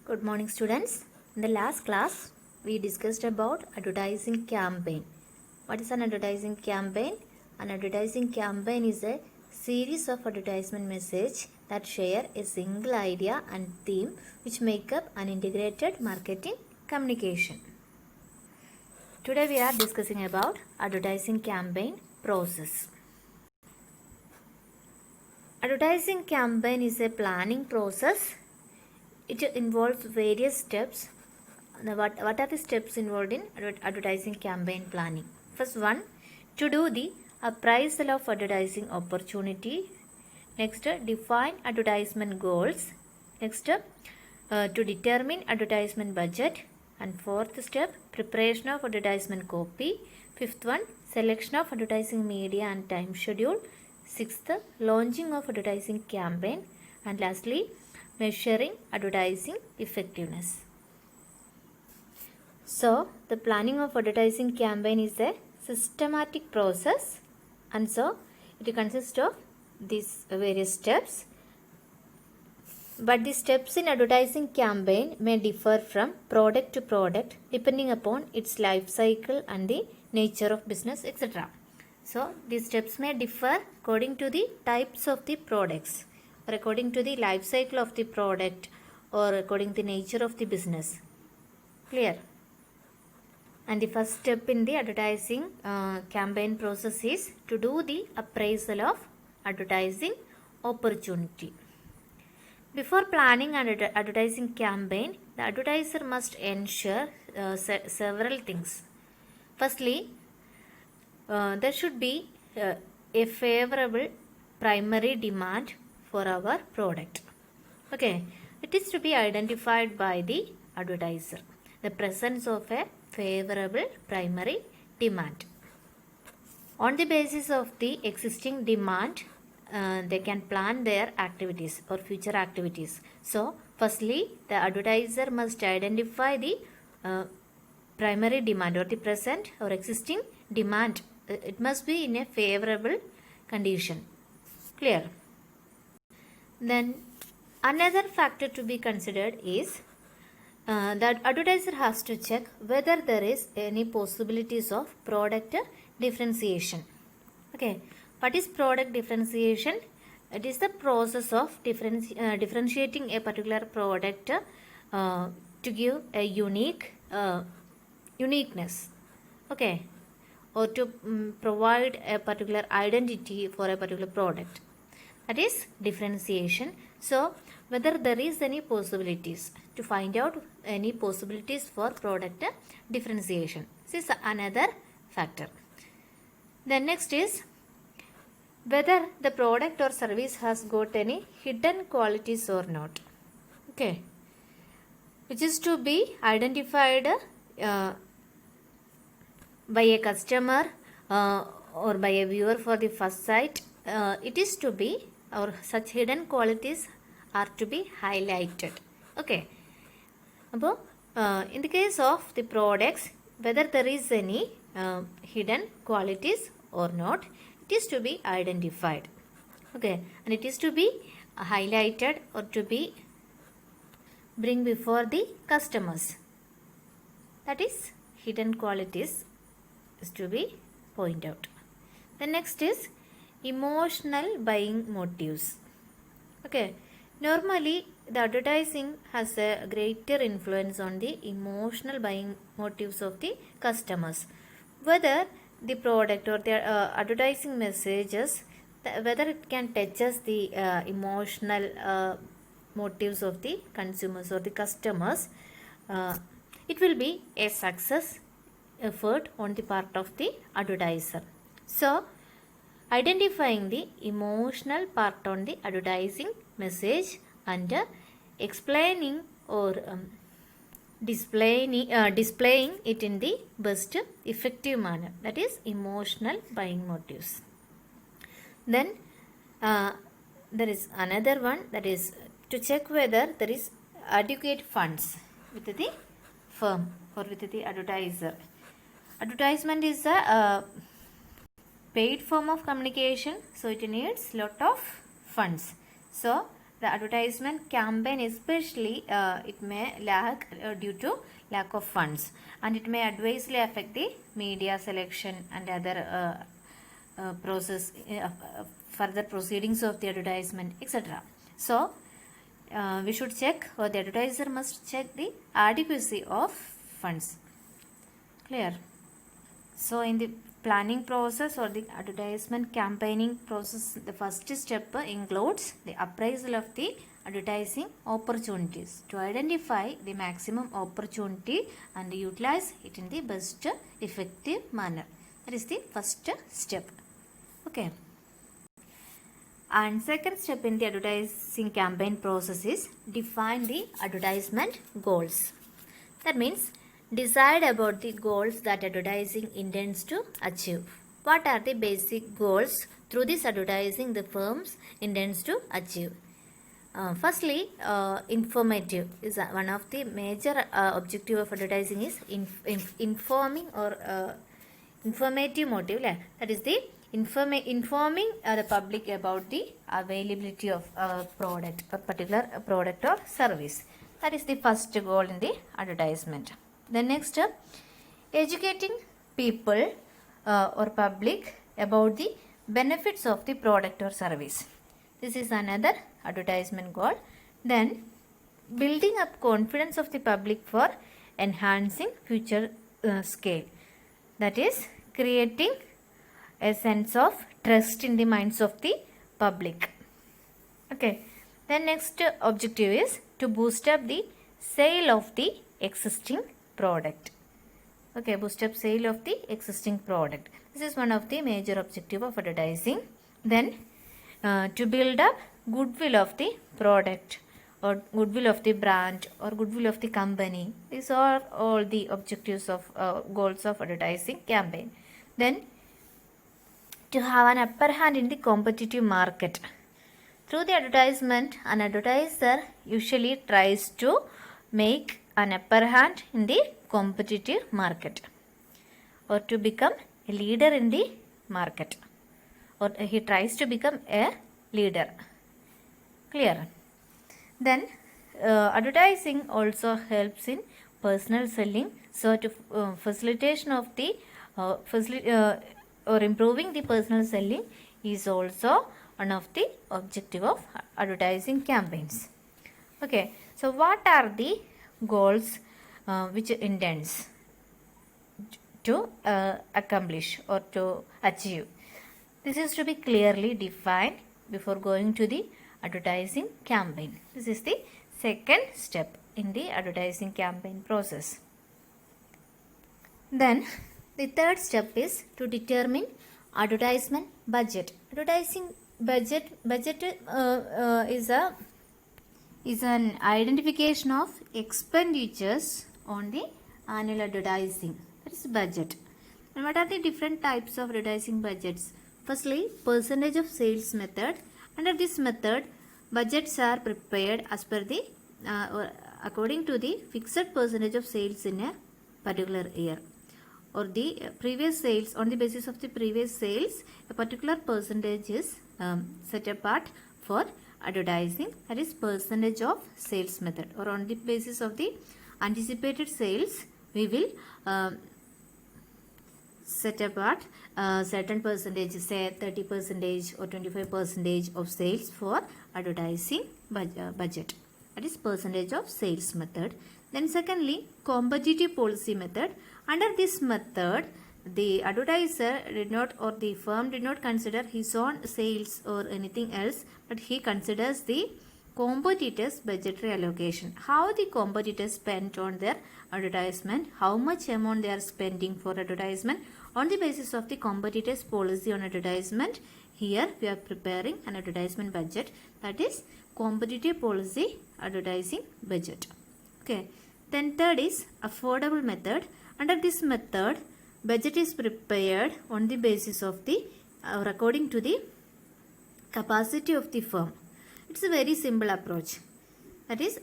Good morning, students. In the last class, we discussed about advertising campaign. What is an advertising campaign? An advertising campaign is a series of advertisement message that share a single idea and theme which make up an integrated marketing communication. Today we are discussing about advertising campaign process. Advertising campaign is a planning process. It involves various steps. What are the steps involved in advertising campaign planning? First one, to do the appraisal of advertising opportunity. Next, define advertisement goals. Next, to determine advertisement budget. And fourth step, preparation of advertisement copy. Fifth one, selection of advertising media and time schedule. Sixth, launching of advertising campaign. And lastly, measuring advertising effectiveness. So, the planning of advertising campaign is a systematic process, and so it consists of these various steps. But the steps in advertising campaign may differ from product to product depending upon its life cycle and the nature of business, etc. So, these steps may differ according to the types of the products, or according to the life cycle of the product, or according to the nature of the business. Clear? And the first step in the advertising campaign process is to do the appraisal of advertising opportunity. Before planning an advertising campaign, the advertiser must ensure several things. Firstly, there should be a favorable primary demand for our product. Okay, it is to be identified by the advertiser, the presence of a favorable primary demand. On the basis of the existing demand, they can plan their activities or future activities. So, firstly, the advertiser must identify the primary demand or the present or existing demand. It must be in a favorable condition. Clear? Then another factor to be considered is that advertiser has to check whether there is any possibilities of product differentiation. Okay, what is product differentiation? It is the process of differentiating a particular product to give a uniqueness. Okay, or to provide a particular identity for a particular product. That is differentiation. So, whether there is any possibilities, to find out any possibilities for product differentiation. This is another factor. Then next is whether the product or service has got any hidden qualities or not. Okay, which is to be identified by a customer or by a viewer for the first sight. It is to be, or such hidden qualities are to be highlighted. Okay. In the case of the products, whether there is any hidden qualities or not, it is to be identified. Okay. And it is to be highlighted or to be bring before the customers. That is, hidden qualities is to be pointed out. The next is emotional buying motives. Okay, normally the advertising has a greater influence on the emotional buying motives of the customers. Whether the product or the advertising messages, whether it can touch us the emotional motives of the consumers or the customers, it will be a success effort on the part of the advertiser. So, identifying the emotional part on the advertising message and explaining or displaying it in the best effective manner. That is emotional buying motives. Then there is another one, that is to check whether there is adequate funds with the firm or with the advertiser. Advertisement is a paid form of communication, so it needs lot of funds. So, the advertisement campaign especially it may lack due to lack of funds, and it may adversely affect the media selection and other process further proceedings of the advertisement, etc. So we should check, or the advertiser must check the adequacy of funds. Clear? So in the planning process or the advertisement campaigning process, the first step includes the appraisal of the advertising opportunities to identify the maximum opportunity and utilize it in the best effective manner. That is the first step. Okay. And second step in the advertising campaign process is define the advertisement goals. That means decide about the goals that advertising intends to achieve. What are the basic goals through this advertising the firms intends to achieve? Firstly, informative is one of the major objective of advertising is informing or informative motive. That is the informing the public about the availability of a product, a particular product or service. That is the first goal in the advertisement. The next, educating people or public about the benefits of the product or service. This is another advertisement goal. Then, building up confidence of the public for enhancing future scale. That is, creating a sense of trust in the minds of the public. Okay. The next objective is to boost up the sale of the existing product. Okay, boost up sale of the existing product. This is one of the major objective of advertising. Then to build up goodwill of the product or goodwill of the brand or goodwill of the company. These are all the objectives of goals of advertising campaign. Then to have an upper hand in the competitive market. Through the advertisement, an advertiser usually tries to make an upper hand in the competitive market or to become a leader in the market, or he tries to become a leader. Clear? Then advertising also helps in personal selling, so to facilitation of the or improving the personal selling is also one of the objective of advertising campaigns. Okay, so what are the goals which intends to accomplish or to achieve? This is to be clearly defined before going to the advertising campaign. This is the second step in the advertising campaign process. Then the third step is to determine advertisement budget. Advertising budget is an identification of expenditures on the annual advertising. That is budget. And what are the different types of advertising budgets? Firstly, percentage of sales method. Under this method, budgets are prepared as per the according to the fixed percentage of sales in a particular year, or the previous sales. On the basis of the previous sales, a particular percentage is set apart for advertising. That is percentage of sales method, or on the basis of the anticipated sales, we will set apart certain percentage, say 30% or 25% of sales for advertising budget. That is percentage of sales method. Then secondly, competitive policy method. Under this method, the advertiser did not, or the firm did not consider his own sales or anything else, but he considers the competitors' budgetary allocation. How the competitors spent on their advertisement, how much amount they are spending for advertisement. On the basis of the competitors' policy on advertisement, here we are preparing an advertisement budget. That is competitive policy advertising budget. Okay. Then third is affordable method. Under this method, budget is prepared on the basis of the or according to the capacity of the firm. It's a very simple approach. That is,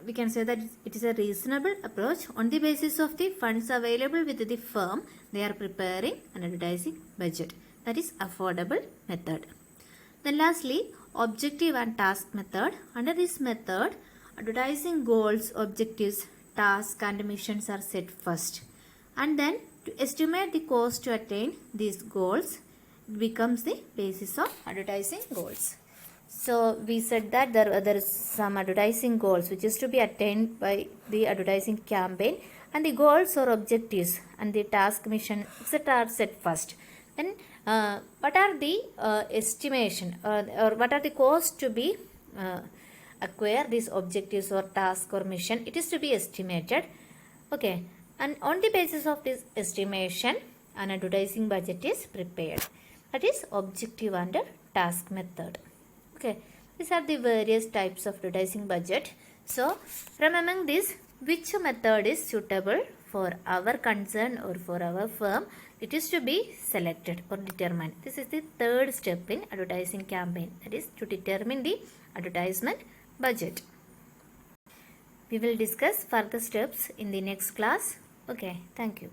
we can say that it is a reasonable approach. On the basis of the funds available with the firm, they are preparing an advertising budget. That is affordable method. Then lastly, objective and task method. Under this method, advertising goals, objectives, tasks and missions are set first. And then to estimate the cost to attain these goals, it becomes the basis of advertising goals. So we said that there is some advertising goals which is to be attained by the advertising campaign, and the goals or objectives and the task, mission, etc. are set first. Then what are the estimation or what are the costs to be acquire these objectives or task or mission? It is to be estimated. Okay, and on the basis of this estimation, an advertising budget is prepared. That is objective and task method. Okay, these are the various types of advertising budget. So from among these, which method is suitable for our concern or for our firm, it is to be selected or determined. This is the third step in advertising campaign, that is to determine the advertisement budget. We will discuss further steps in the next class. Okay, thank you.